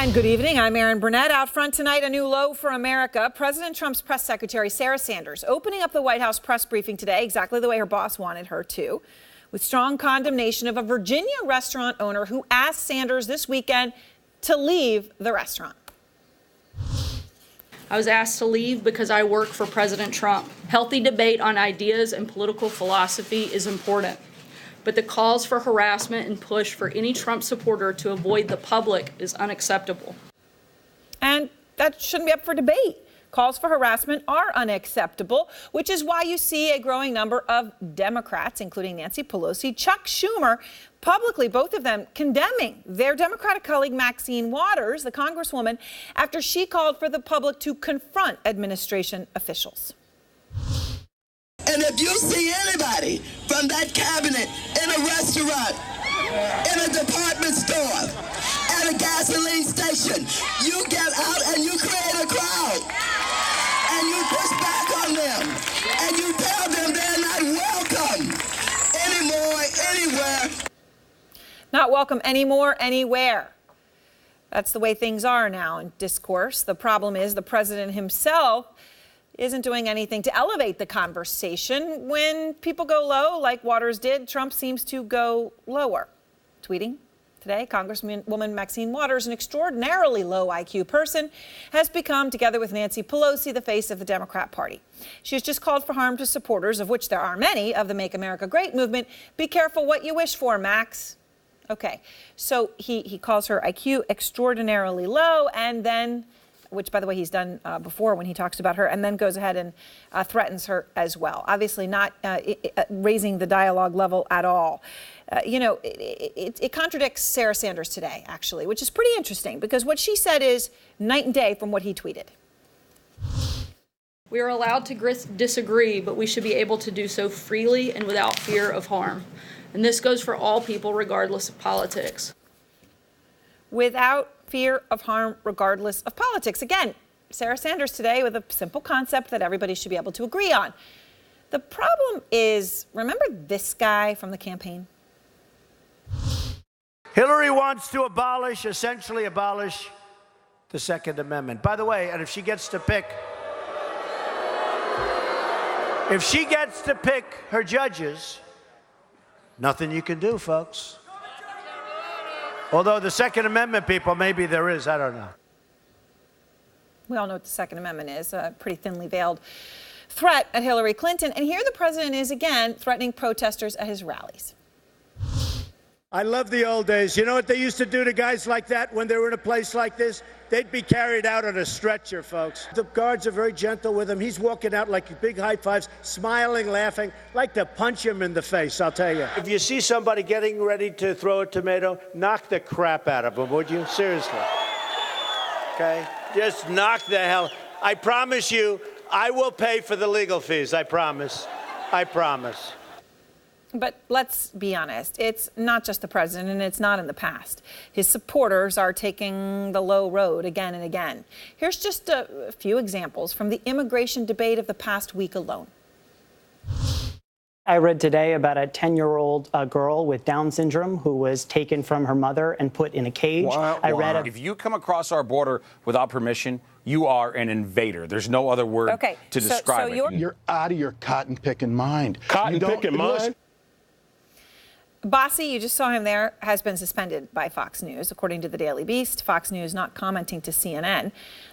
And good evening. I'm Erin Burnett. Out front tonight, a new low for America. President Trump's press secretary, Sarah Sanders, opening up the White House press briefing today exactly the way her boss wanted her to, with strong condemnation of a Virginia restaurant owner who asked Sanders this weekend to leave the restaurant. I was asked to leave because I work for President Trump. Healthy debate on ideas and political philosophy is important, but the calls for harassment and push for any Trump supporter to avoid the public is unacceptable. And that shouldn't be up for debate. Calls for harassment are unacceptable, which is why you see a growing number of Democrats, including Nancy Pelosi, Chuck Schumer, publicly, both of them condemning their Democratic colleague Maxine Waters, the congresswoman, after she called for the public to confront administration officials. And if you see anybody from that cabinet in a restaurant, in a department store, at a gasoline station, you get out and you create a crowd. And you push back on them. And you tell them they're not welcome anymore, anywhere. Not welcome anymore, anywhere. That's the way things are now in discourse. The problem is the president himself isn't doing anything to elevate the conversation. When people go low, like Waters did, Trump seems to go lower. Tweeting today, Congresswoman Maxine Waters, an extraordinarily low IQ person, has become, together with Nancy Pelosi, the face of the Democrat Party. She has just called for harm to supporters, of which there are many, of the Make America Great movement. Be careful what you wish for, Max. Okay, so he calls her IQ extraordinarily low, and then, which, by the way, he's done before when he talks about her, and then goes ahead and threatens her as well. Obviously not raising the dialogue level at all. It contradicts Sarah Sanders today, actually, which is pretty interesting because what she said is night and day from what he tweeted. We are allowed to disagree, but we should be able to do so freely and without fear of harm. And this goes for all people, regardless of politics. Without fear of harm, regardless of politics. Again, Sarah Sanders today with a simple concept that everybody should be able to agree on. The problem is, remember this guy from the campaign? Hillary wants to essentially abolish the Second Amendment. By the way, and if she gets to pick her judges, nothing you can do, folks. Although the Second Amendment people, maybe there is, I don't know. We all know what the Second Amendment is, a pretty thinly veiled threat at Hillary Clinton. And here the president is again threatening protesters at his rallies. I love the old days. You know what they used to do to guys like that when they were in a place like this? They'd be carried out on a stretcher, folks. The guards are very gentle with him. He's walking out like big high fives, smiling, laughing. Like to punch him in the face, I'll tell you. If you see somebody getting ready to throw a tomato, knock the crap out of them, would you? Seriously. Okay? Just knock the hell. I promise you, I will pay for the legal fees. I promise. I promise. But let's be honest, it's not just the president, and it's not in the past. His supporters are taking the low road again and again. Here's just a few examples from the immigration debate of the past week alone. I read today about a 10-year-old girl with Down syndrome who was taken from her mother and put in a cage. If you come across our border without permission, you are an invader. There's no other word to describe it. You're out of your cotton-picking mind. Cotton-picking mind? Bossie, you just saw him there, has been suspended by Fox News, according to the Daily Beast. Fox News not commenting to CNN,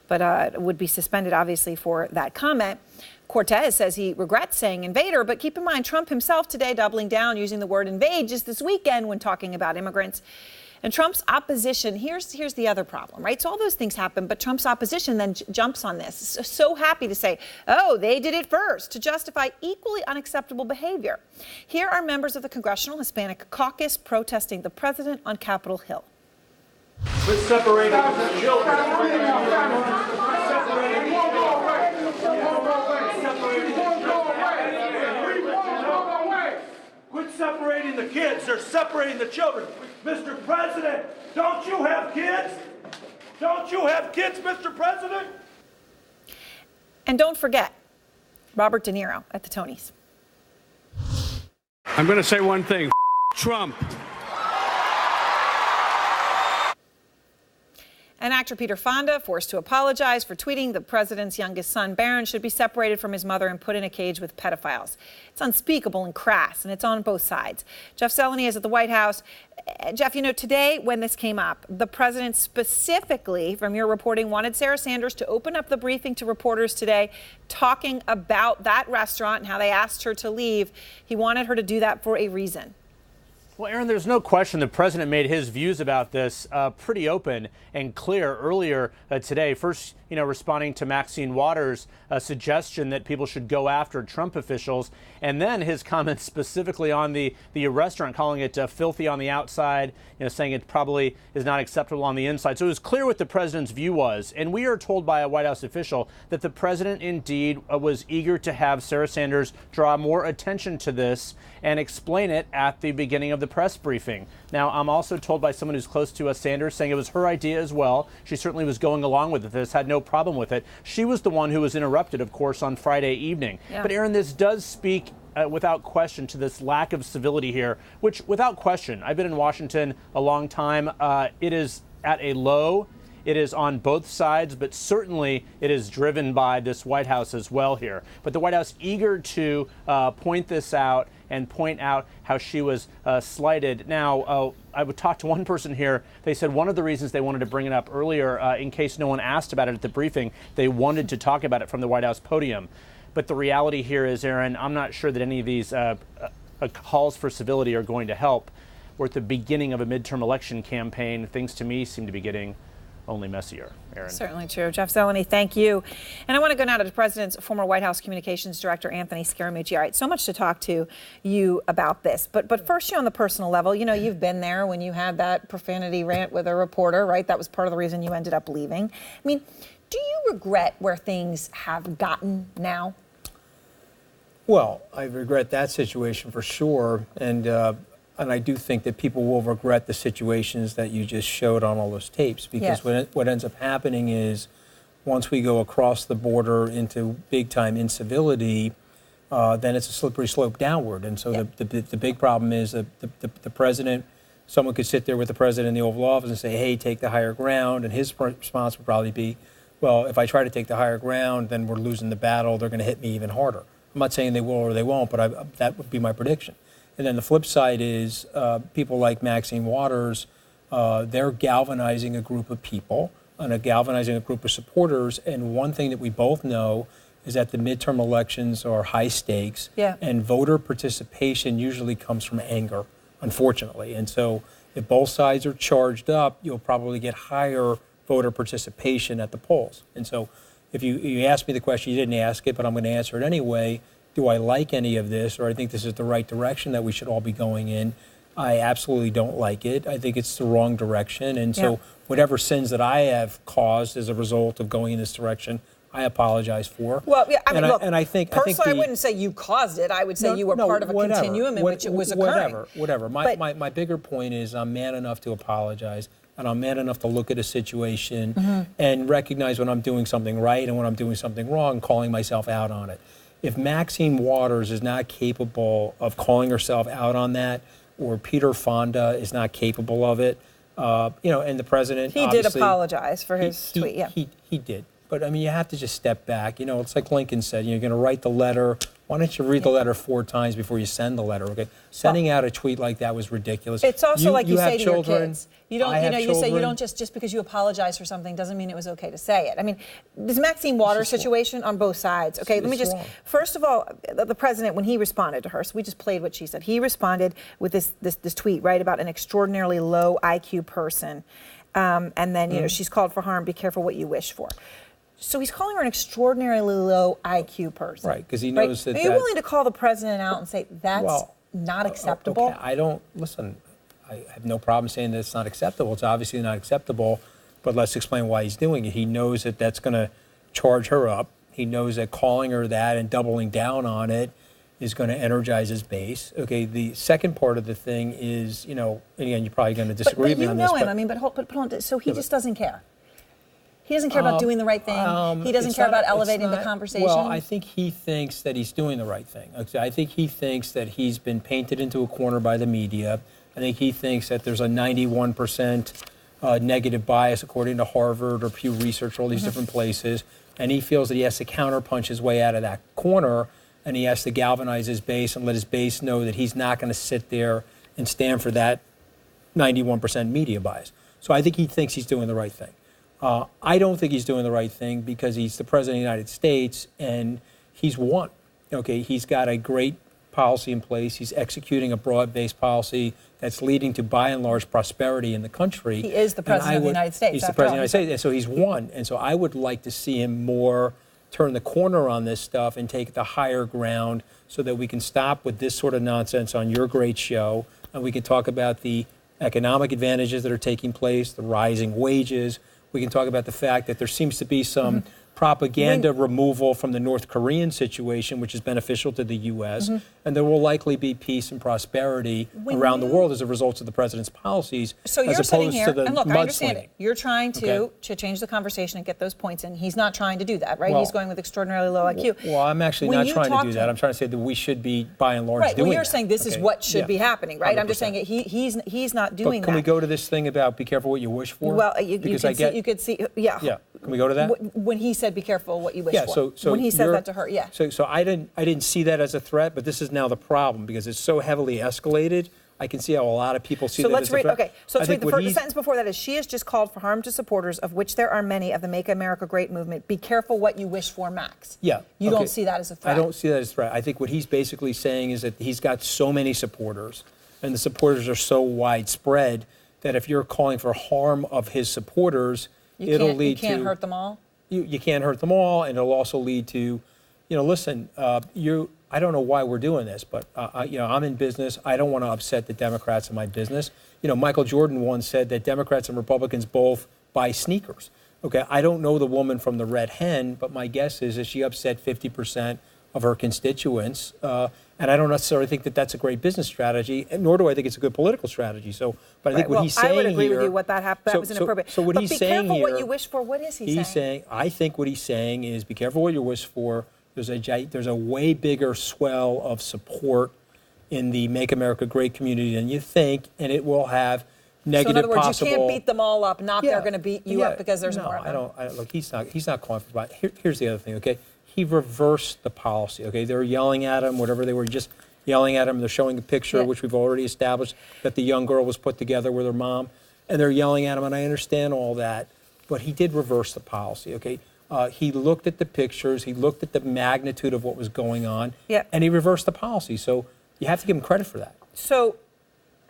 but would be suspended, obviously, for that comment. Cortez says he regrets saying invader, but keep in mind, Trump himself today doubling down, using the word invade just this weekend when talking about immigrants. And Trump's opposition, here's the other problem, right? So all those things happen, but Trump's opposition then jumps on this. So happy to say, oh, they did it first, to justify equally unacceptable behavior. Here are members of the Congressional Hispanic Caucus protesting the president on Capitol Hill. Quit separating the children. Quit separating the kids. They're separating the children. Mr. President, don't you have kids? Don't you have kids, Mr. President? And don't forget, Robert De Niro at the Tonys. I'm going to say one thing. Trump. And actor Peter Fonda forced to apologize for tweeting the president's youngest son, Barron, should be separated from his mother and put in a cage with pedophiles. It's unspeakable and crass, and it's on both sides. Jeff Zeleny is at the White House. Jeff, you know, today when this came up, the president specifically, from your reporting, wanted Sarah Sanders to open up the briefing to reporters today, talking about that restaurant and how they asked her to leave. He wanted her to do that for a reason. Well, Aaron, there's no question the president made his views about this pretty open and clear earlier today. First, you know, responding to Maxine Waters' suggestion that people should go after Trump officials, and then his comments specifically on the restaurant, calling it filthy on the outside, you know, saying it probably is not acceptable on the inside. So it was clear what the president's view was, and we are told by a White House official that the president indeed was eager to have Sarah Sanders draw more attention to this and explain it at the beginning of the press briefing. Now, I'm also told by someone who's close to Sanders saying it was her idea as well. She certainly was going along with this, had no problem with it. She was the one who was interrupted, of course, on Friday evening. Yeah. But Aaron, this does speak without question to this lack of civility here, which without question, I've been in Washington a long time. It is at a low. It is on both sides, but certainly it is driven by this White House as well here. But the White House eager to point this out and point out how she was slighted. Now, I would talk to one person here. They said one of the reasons they wanted to bring it up earlier, in case no one asked about it at the briefing, they wanted to talk about it from the White House podium. But the reality here is, Aaron, I'm not sure that any of these calls for civility are going to help. We're at the beginning of a midterm election campaign. Things to me seem to be getting only messier. Aaron. Certainly true. Jeff Zeleny, thank you. And I want to go now to the president's former White House communications director, Anthony Scaramucci. All right, so much to talk to you about this. But first, on the personal level, you know, you've been there when you had that profanity rant with a reporter, right? That was part of the reason you ended up leaving. I mean, do you regret where things have gotten now? Well, I regret that situation for sure. And I do think that people will regret the situations that you just showed on all those tapes, because what ends up happening is once we go across the border into big-time incivility, then it's a slippery slope downward. And so the big problem is that the president, someone could sit there with the president in the Oval Office and say, hey, take the higher ground. And his response would probably be, well, if I try to take the higher ground, then we're losing the battle. They're going to hit me even harder. I'm not saying they will or they won't, but that would be my prediction. And then the flip side is people like Maxine Waters, they're galvanizing a group of people and galvanizing a group of supporters. And one thing that we both know is that the midterm elections are high stakes. Yeah. And voter participation usually comes from anger, unfortunately. And so if both sides are charged up, you'll probably get higher voter participation at the polls. And so if you asked me the question, you didn't ask it, but I'm going to answer it anyway. Do I like any of this, or I think this is the right direction that we should all be going in? I absolutely don't like it. I think it's the wrong direction. And so whatever sins that I have caused as a result of going in this direction, I apologize for. Well, yeah, I mean, look, I think personally, I wouldn't say you caused it. I would say you were part of a continuum in which it was occurring. Whatever. My bigger point is I'm man enough to apologize, and I'm man enough to look at a situation and recognize when I'm doing something right and when I'm doing something wrong, calling myself out on it. If Maxine Waters is not capable of calling herself out on that, or Peter Fonda is not capable of it, and the president he did apologize for his tweet. Yeah, he did. But I mean, you have to just step back. You know, it's like Lincoln said. You're going to write the letter. Why don't you read the letter 4 times before you send the letter? Okay, sending out a tweet like that was ridiculous. It's also like you say to children, your kids. You don't. You say you don't just because you apologize for something doesn't mean it was okay to say it. I mean, this Maxine Waters situation on both sides. Okay, let me just first of all, the president when he responded to her. So we just played what she said. He responded with this tweet right about an extraordinarily low IQ person, and then she's called for harm. Be careful what you wish for. So he's calling her an extraordinarily low IQ person. Right, because he knows that. Are you willing to call the president out and say that's not acceptable? Okay, I don't listen. I have no problem saying that it's not acceptable. It's obviously not acceptable, but let's explain why he's doing it. He knows that that's going to charge her up. He knows that calling her that and doubling down on it is going to energize his base. Okay, the second part of the thing is, again, you're probably going to disagree with me on this. But you know him. I mean, but hold on. So he just doesn't care. He doesn't care about doing the right thing. He doesn't care about elevating the conversation. Well, I think he thinks that he's doing the right thing. I think he thinks that he's been painted into a corner by the media. I think he thinks that there's a 91% negative bias, according to Harvard or Pew Research, all these different places. And he feels that he has to counterpunch his way out of that corner, and he has to galvanize his base and let his base know that he's not going to sit there and stand for that 91% media bias. So I think he thinks he's doing the right thing. I don't think he's doing the right thing because he's the president of the United States and he's won. Okay, he's got a great policy in place. He's executing a broad-based policy that's leading to, by and large, prosperity in the country. He is the president of the United States. He's the president of the United States, and so he's won. And so I would like to see him more turn the corner on this stuff and take the higher ground so that we can stop with this sort of nonsense on your great show, and we can talk about the economic advantages that are taking place, the rising wages. We can talk about the fact that there seems to be some propaganda removal from the North Korean situation, which is beneficial to the U.S., and there will likely be peace and prosperity around the world as a result of the president's policies, so as you're sitting opposed here, to the and look, I understand it. You're trying to change the conversation and get those points in. He's not trying to do that, right? Well, he's going with extraordinarily low IQ. Well, I'm actually not trying to do that. I'm trying to say that we should be, by and large, doing Well, you're that. saying this is what should be happening, right? 100%. I'm just saying he's not doing that. But can we go to this thing about be careful what you wish for? Well, you could see, yeah. Yeah. Can we go to that? When he said, "Be careful what you wish for." So when he said that to her, yeah. So I didn't see that as a threat, but this is now the problem because it's so heavily escalated. I can see how a lot of people see that as a threat. Okay, so let's read the sentence before that is, she has just called for harm to supporters, of which there are many, of the Make America Great movement. Be careful what you wish for, Max. Yeah. You don't see that as a threat. I don't see that as a threat. I think what he's basically saying is that he's got so many supporters, and the supporters are so widespread that if you're calling for harm of his supporters, it'll lead to... You can't hurt them all? You can't hurt them all, and it'll also lead to, listen, I don't know why we're doing this, but I'm in business. I don't want to upset the Democrats in my business. Michael Jordan once said that Democrats and Republicans both buy sneakers. Okay, I don't know the woman from the Red Hen, but my guess is that she upset 50% of her constituents, and I don't necessarily think that that's a great business strategy, nor do I think it's a good political strategy. So, but I think what he's saying here... I would agree with you what that was inappropriate. So what he's saying here... But be careful what you wish for. What is he saying? I think what he's saying is be careful what you wish for. There's a way bigger swell of support in the Make America Great community than you think, and it will have negative possible... So in other words, you can't beat them all up, not they're going to beat you up because there's more of them. Look, he's not calling for violence. Here's the other thing, okay? He reversed the policy, okay? They were yelling at him, whatever they were, just yelling at him. They're showing a picture, which we've already established, that the young girl was put together with her mom, and they're yelling at him, and I understand all that, but he did reverse the policy, okay? He looked at the pictures, he looked at the magnitude of what was going on, and he reversed the policy. So you have to give him credit for that. So,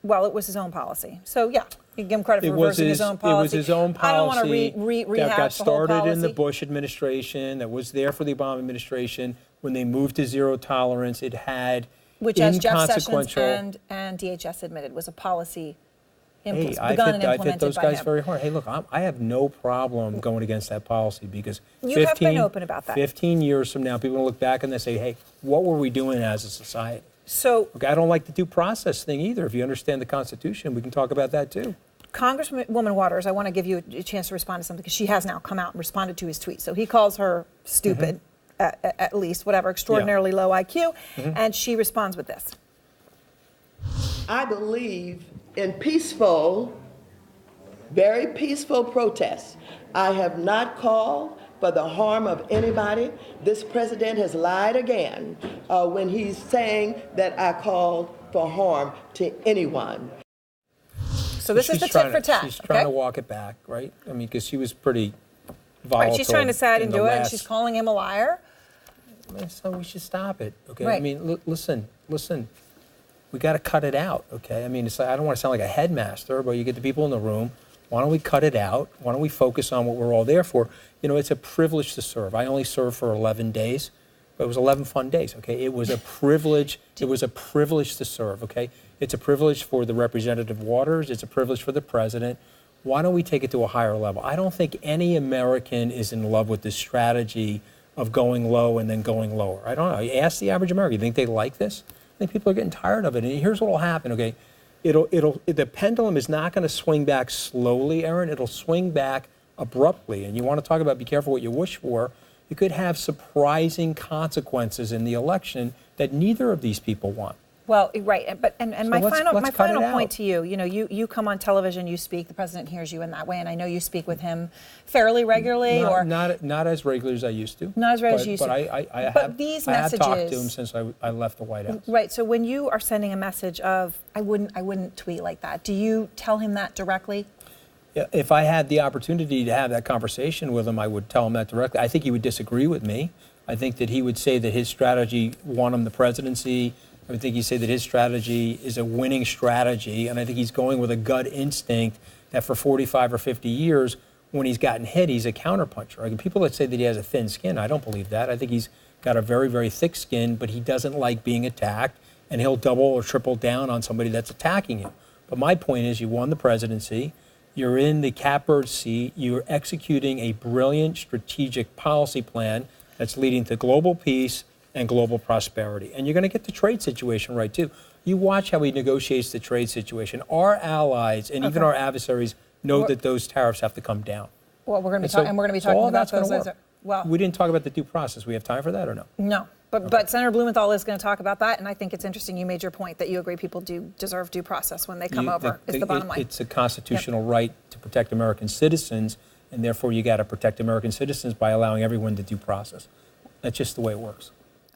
well, it was his own policy. So, yeah, you can give him credit for reversing his own policy. It was his own policy. I don't want to rehash that got started the whole policy. in the Bush administration, that was there for the Obama administration. When they moved to zero tolerance, it had which, as Jeff Sessions and DHS admitted, was a policy begun and implemented I've hit those by guys him. very hard. Hey, look, I have no problem going against that policy because you have been open about that. 15 years from now, people will look back and they say, hey, what were we doing as a society? So, okay, I don't like the due process thing either. If you understand the Constitution, we can talk about that too. Congresswoman Waters, I want to give you a chance to respond to something because she has now come out and responded to his tweet. So he calls her stupid, at least, whatever, extraordinarily low IQ, and she responds with this. I believe in peaceful, very peaceful protests. I have not called for the harm of anybody. This president has lied again when he's saying that I called for harm to anyone. So this is the tit for tat. She's trying to walk it back, right? I mean, because she was pretty volatile. Right, she's trying to say I didn't do it, and she's calling him a liar. So we should stop it, okay? Right. I mean, listen. We got to cut it out, okay? I mean, I don't want to sound like a headmaster, but you get the people in the room. Why don't we cut it out? Why don't we focus on what we're all there for? It's a privilege to serve. I only served for 11 days, but it was 11 fun days, okay? It was a privilege. It was a privilege to serve, okay? It's a privilege for the Representative Waters. It's a privilege for the president. Why don't we take it to a higher level? I don't think any American is in love with this strategy of going low and then going lower. I don't know. You ask the average American, you think they like this? I think people are getting tired of it. And here's what will happen, okay? The pendulum is not going to swing back slowly, Aaron. It'll swing back abruptly. And you want to talk about be careful what you wish for. You could have surprising consequences in the election that neither of these people want. Well, right, but and So my let's final cut it point out. to you, you come on television, you speak, the president hears you in that way, and I know you speak with him fairly regularly, Not as regularly as I used to. Not as regular as you used to. But these I have talked to messages- him since I left the White House. Right. So when you are sending a message of I wouldn't tweet like that, do you tell him that directly? If I had the opportunity to have that conversation with him, I would tell him that directly. I think he would disagree with me. I think that he would say that his strategy won him the presidency. I would think he'd say that his strategy is a winning strategy, and I think he's going with a gut instinct that for 45 or 50 years, when he's gotten hit, he's a counterpuncher. Like, people that say that he has a thin skin, I don't believe that. I think he's got a very, very thick skin, but he doesn't like being attacked, and he'll double or triple down on somebody that's attacking him. But my point is, you won the presidency, you're in the catbird seat, you're executing a brilliant strategic policy plan that's leading to global peace and global prosperity. And you're going to get the trade situation right, too. You watch how he negotiates the trade situation. Our allies and even our adversaries know that those tariffs have to come down. Well, we're going to be talking about those. Well, we didn't talk about the due process. We have time for that or no? No. But Senator Blumenthal is going to talk about that, and I think it's interesting you made your point that you agree people do deserve due process when they come over, is the bottom line. It's a constitutional right to protect American citizens, and therefore you got to protect American citizens by allowing everyone to due process. That's just the way it works.